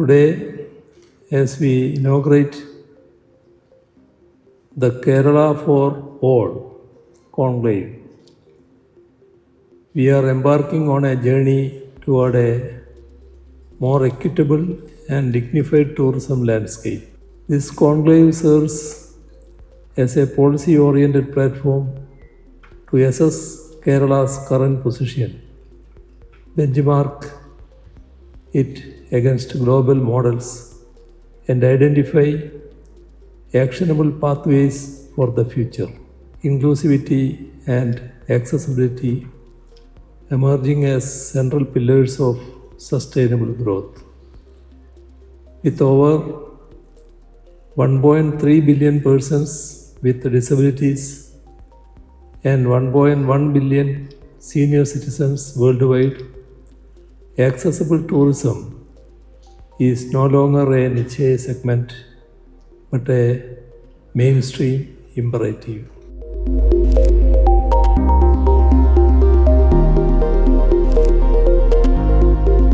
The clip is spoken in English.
Today, as we inaugurate the Kerala for All conclave, we are embarking on a journey toward a more equitable and dignified tourism landscape. This conclave serves as a policy-oriented platform to assess Kerala's current position, benchmark it against global models, and identify actionable pathways for the future. Inclusivity and accessibility emerging as central pillars of sustainable growth. With over 1.3 billion persons with disabilities and 1.1 billion senior citizens worldwide, accessible tourism is no longer a niche segment but a mainstream imperative.